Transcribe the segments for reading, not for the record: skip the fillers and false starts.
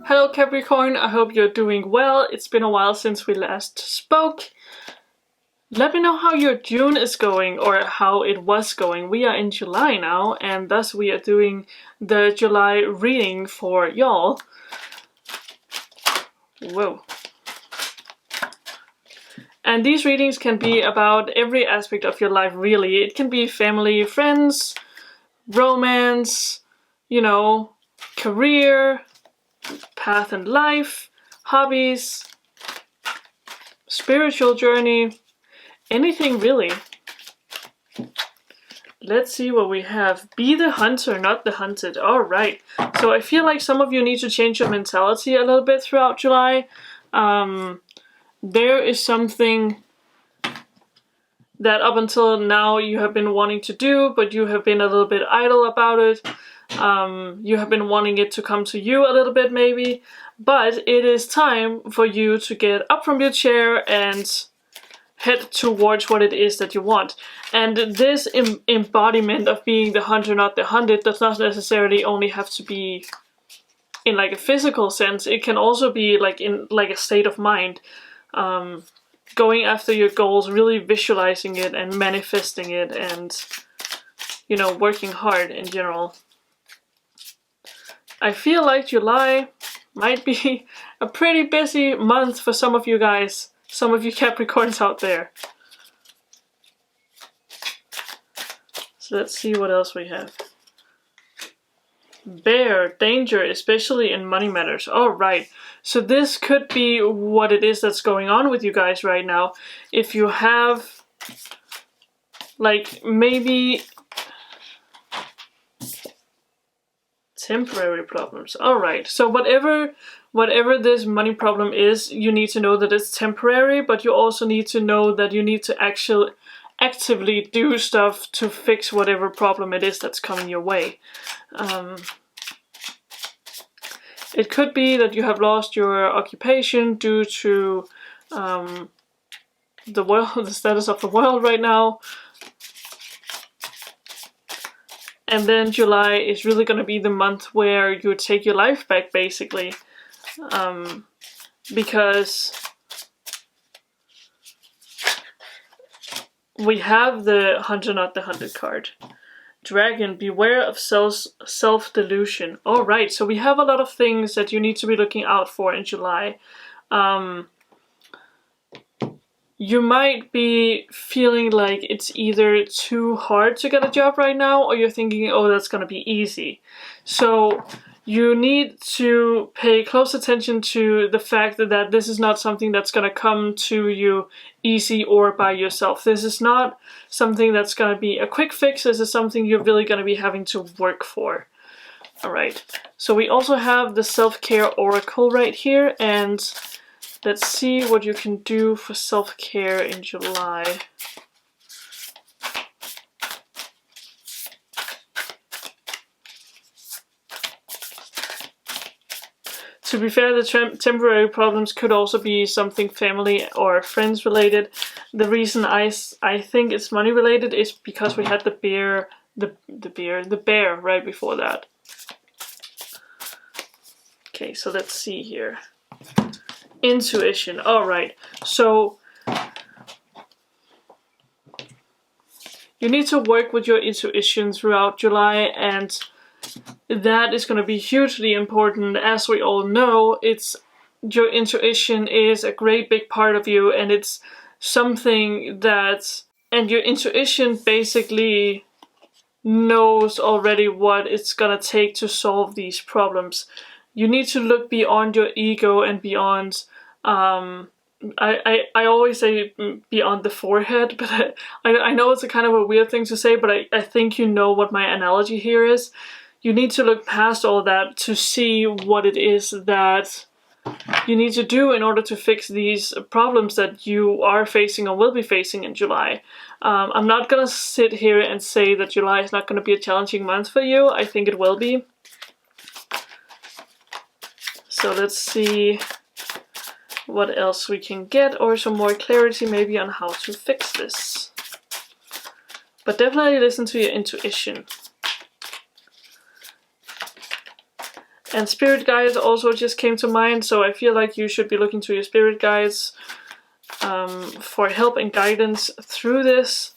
Hello Capricorn, I hope you're doing well. It's been a while since we last spoke. Let me know how your June is going, or how it was going. We are in July now, and thus we are doing the July reading for y'all. Whoa. And these readings can be about every aspect of your life, really. It can be family, friends, romance, you know, career, path in life, hobbies, spiritual journey, anything really. Let's see what we have. Be the hunter, not the hunted. Alright, so I feel like some of you need to change your mentality a little bit throughout July. There is something that up until now you have been wanting to do, but you have been a little bit idle about it. You have been wanting it to come to you a little bit maybe, but it is time for you to get up from your chair and head towards what it is that you want. And this embodiment of being the hunter, not the hunted, does not necessarily only have to be in like a physical sense. It can also be like in like a state of mind. Going after your goals, really visualizing it and manifesting it, and, you know, working hard in general. I feel like July might be a pretty busy month for some of you guys, some of you Capricorns out there. So let's see what else we have. Bear, danger, especially in money matters. Alright, so this could be what it is that's going on with you guys right now. If you have, like, maybe temporary problems. Alright, so whatever this money problem is, you need to know that it's temporary, but you also need to know that you need to actively do stuff to fix whatever problem it is that's coming your way. It could be that you have lost your occupation due to the status of the world right now. And then July is really going to be the month where you take your life back, basically. Because we have the hunter, not the hunted card. Dragon, beware of self-delusion. Alright, so we have a lot of things that you need to be looking out for in July. You might be feeling like it's either too hard to get a job right now, or you're thinking, oh, that's gonna be easy. So you need to pay close attention to the fact that this is not something that's gonna come to you easy or by yourself. This is not something that's gonna be a quick fix. This is something you're really gonna be having to work for. Alright, so we also have the self-care oracle right here, and let's see what you can do for self-care in July. To be fair, the temporary problems could also be something family or friends related. The reason I think it's money related is because we had the bear right before that. Okay, so let's see here. Intuition. Alright, so you need to work with your intuition throughout July, and that is going to be hugely important. As we all know, your intuition is a great big part of you, and it's something and your intuition basically knows already what it's going to take to solve these problems. You need to look beyond your ego and beyond, I always say beyond the forehead, but I know it's a kind of a weird thing to say, but I think you know what my analogy here is. You need to look past all that to see what it is that you need to do in order to fix these problems that you are facing or will be facing in July. I'm not gonna sit here and say that July is not gonna be a challenging month for you. I think it will be. So let's see what else we can get, or some more clarity maybe on how to fix this. But definitely listen to your intuition. And spirit guides also just came to mind, so I feel like you should be looking to your spirit guides for help and guidance through this.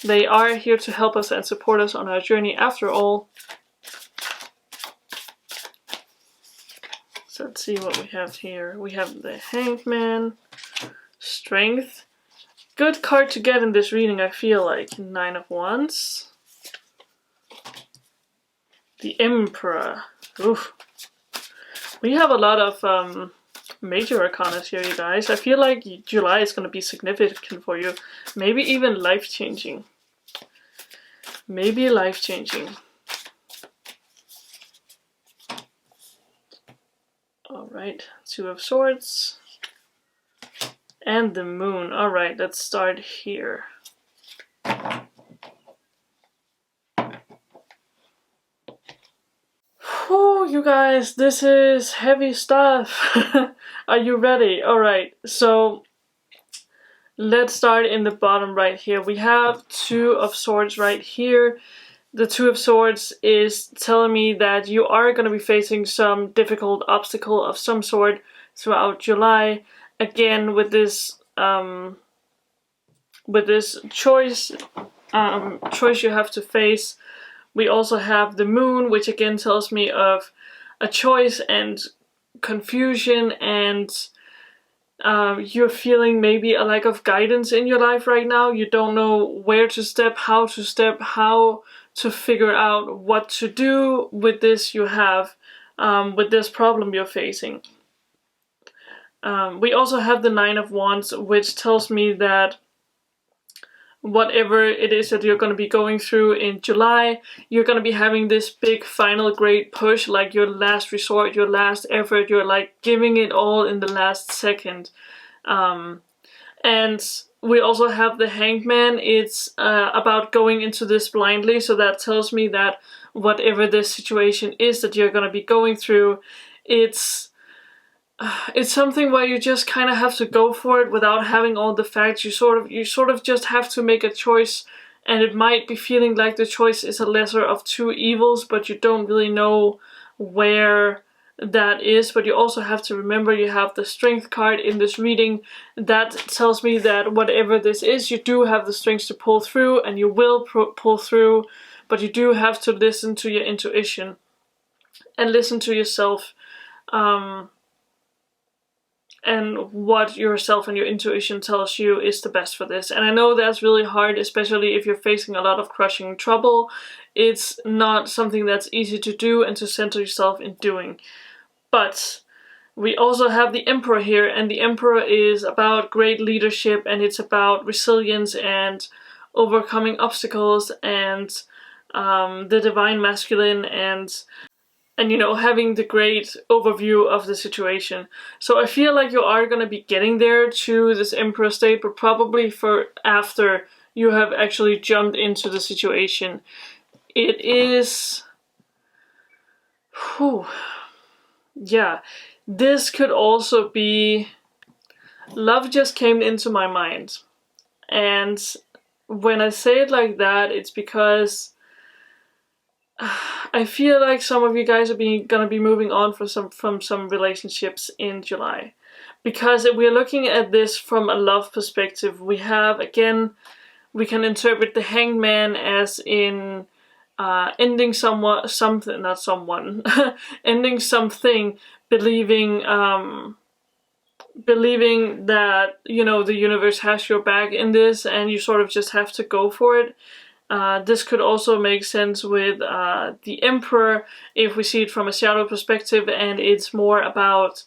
They are here to help us and support us on our journey after all. So let's see what we have here. We have the Hanged Man, Strength. Good card to get in this reading, I feel like. 9 of Wands. The Emperor. Oof. We have a lot of major arcana here, you guys. I feel like July is going to be significant for you. Maybe even life-changing. Maybe life-changing. Alright, 2 of Swords. And the Moon. Alright, let's start here. Whew, you guys, this is heavy stuff. Are you ready? Alright, so let's start in the bottom right here. We have 2 of Swords right here. The 2 of Swords is telling me that you are going to be facing some difficult obstacle of some sort throughout July. Again, with this choice you have to face. We also have the Moon, which again tells me of a choice and confusion, and you're feeling maybe a lack of guidance in your life right now. You don't know where to step, how to figure out what to do with this you have, with this problem you're facing. We also have the 9 of Wands, which tells me that whatever it is that you're going to be going through in July, you're going to be having this big final great push, like your last resort, your last effort. You're like giving it all in the last second. And we also have the Hanged Man. It's about going into this blindly, so that tells me that whatever this situation is that you're going to be going through, it's something where you just kind of have to go for it without having all the facts. You sort of just have to make a choice, and it might be feeling like the choice is a lesser of 2 evils, but you don't really know where that is. But you also have to remember you have the Strength card in this reading. That tells me that whatever this is, you do have the strength to pull through, and you will pull through, but you do have to listen to your intuition and listen to yourself. And what yourself and your intuition tells you is the best for this. And I know that's really hard, especially if you're facing a lot of crushing trouble. It's not something that's easy to do and to center yourself in doing. But we also have the Emperor here, and the Emperor is about great leadership, and it's about resilience and overcoming obstacles and the divine masculine and you know, having the great overview of the situation. So I feel like you are going to be getting there to this Emperor state, but probably for after you have actually jumped into the situation. It is... Whew. Yeah. This could also be... Love just came into my mind. And when I say it like that, it's because I feel like some of you guys are gonna be moving on from some relationships in July, because if we're looking at this from a love perspective, we have, again, we can interpret the Hanged Man as in ending ending something, believing that, you know, the universe has your back in this, and you sort of just have to go for it. This could also make sense with the Emperor if we see it from a shadow perspective, and it's more about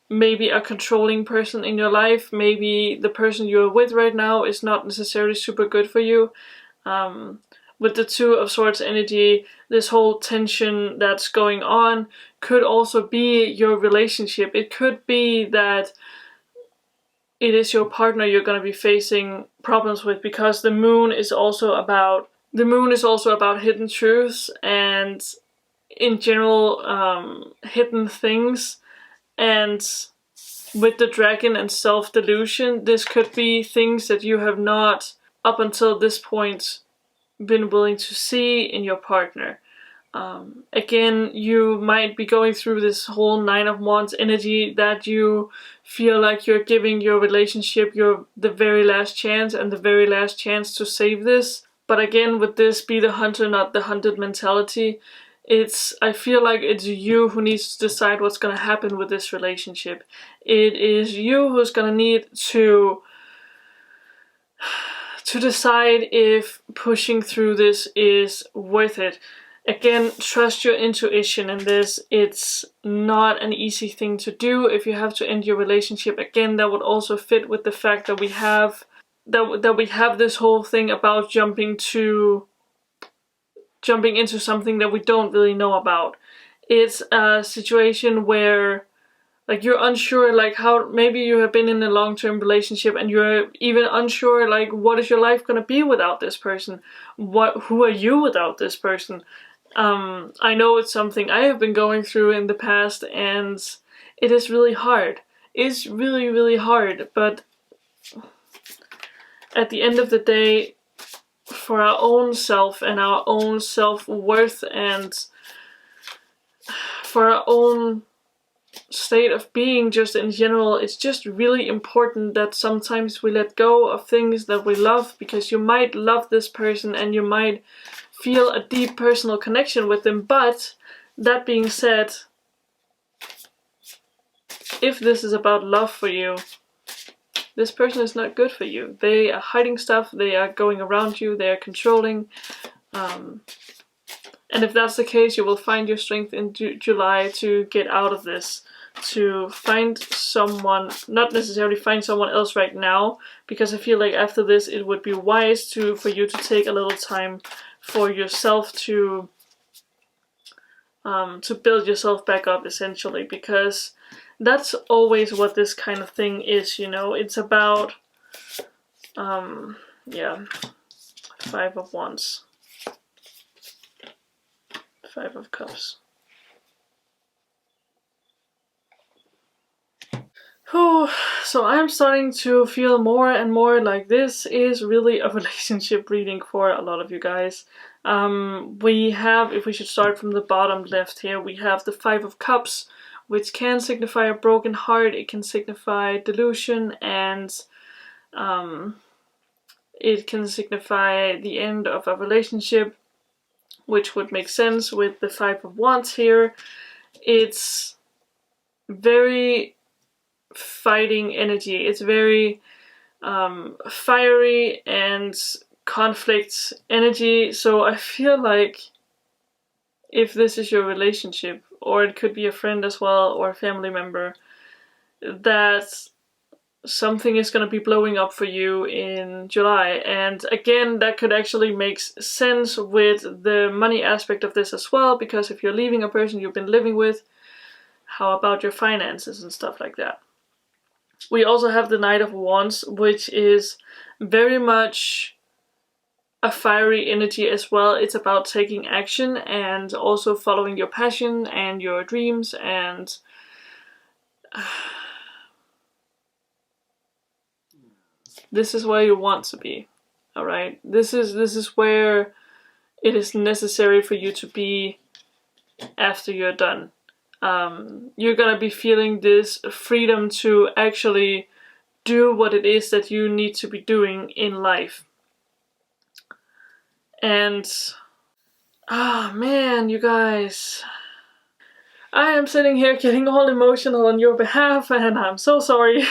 maybe a controlling person in your life. Maybe the person you're with right now is not necessarily super good for you. With the 2 of Swords energy, this whole tension that's going on could also be your relationship. It could be that it is your partner you're going to be facing problems with, because the Moon is also about hidden truths and in general hidden things. And with the Dragon and self-delusion, this could be things that you have not up until this point been willing to see in your partner. Again, you might be going through this whole Nine of Wands energy that you feel like you're giving your relationship the very last chance and the very last chance to save this. But again, with this be the hunter, not the hunted mentality, I feel like it's you who needs to decide what's going to happen with this relationship. It is you who's going to need to decide if pushing through this is worth it. Again, trust your intuition in this. It's not an easy thing to do if you have to end your relationship. Again, that would also fit with the fact that we have this whole thing about jumping into something that we don't really know about. It's a situation where like you're unsure, like how maybe you have been in a long-term relationship and you're even unsure, like what is your life gonna be without this person? Who are you without this person? I know it's something I have been going through in the past, and it is really hard. It's really, really hard, but at the end of the day, for our own self and our own self-worth and for our own state of being just in general, it's just really important that sometimes we let go of things that we love, because you might love this person and you might feel a deep personal connection with them, but that being said, if this is about love for you, this person is not good for you. They are hiding stuff, they are going around you, they are controlling, and if that's the case, you will find your strength in July to get out of this, to find someone, not necessarily find someone else right now, because I feel like after this it would be wise for you to take a little time for yourself to build yourself back up, essentially, because that's always what this kind of thing is, you know. It's about yeah, 5 of Wands, 5 of Cups. Whew. So I'm starting to feel more and more like this is really a relationship reading for a lot of you guys. We have, if we should start from the bottom left here, we have the 5 of Cups, which can signify a broken heart, it can signify delusion, and it can signify the end of a relationship, which would make sense with the 5 of Wands here. It's very fighting energy. It's very fiery and conflict energy. So I feel like if this is your relationship, or it could be a friend as well, or a family member, that something is going to be blowing up for you in July. And again, that could actually make sense with the money aspect of this as well, because if you're leaving a person you've been living with, how about your finances and stuff like that? We also have the Knight of Wands, which is very much a fiery energy as well. It's about taking action and also following your passion and your dreams, and this is where you want to be. All right, this is where it is necessary for you to be after you're done. You're gonna be feeling this freedom to actually do what it is that you need to be doing in life. And man, you guys, I am sitting here getting all emotional on your behalf, and I'm so sorry.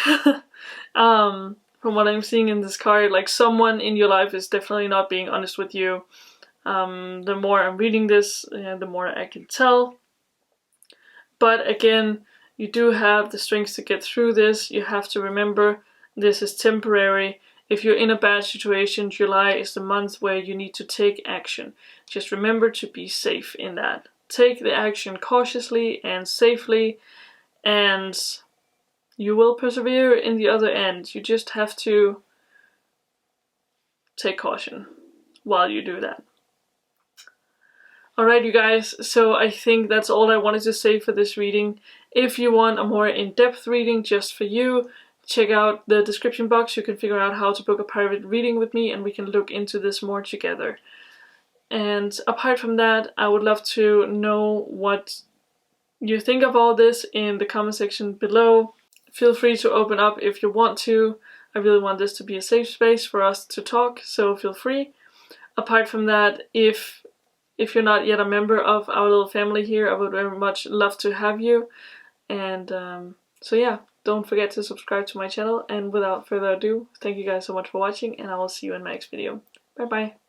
From what I'm seeing in this card, like someone in your life is definitely not being honest with you. The more I'm reading this, the more I can tell. But again, you do have the strength to get through this. You have to remember this is temporary. If you're in a bad situation, July is the month where you need to take action. Just remember to be safe in that. Take the action cautiously and safely, and you will persevere in the other end. You just have to take caution while you do that. Alright, you guys, so I think that's all I wanted to say for this reading. If you want a more in-depth reading just for you, check out the description box. You can figure out how to book a private reading with me, and we can look into this more together. And apart from that, I would love to know what you think of all this in the comment section below. Feel free to open up if you want to. I really want this to be a safe space for us to talk, so feel free. Apart from that, if you're not yet a member of our little family here, I would very much love to have you. And so yeah, don't forget to subscribe to my channel. And without further ado, thank you guys so much for watching, and I will see you in my next video. Bye bye.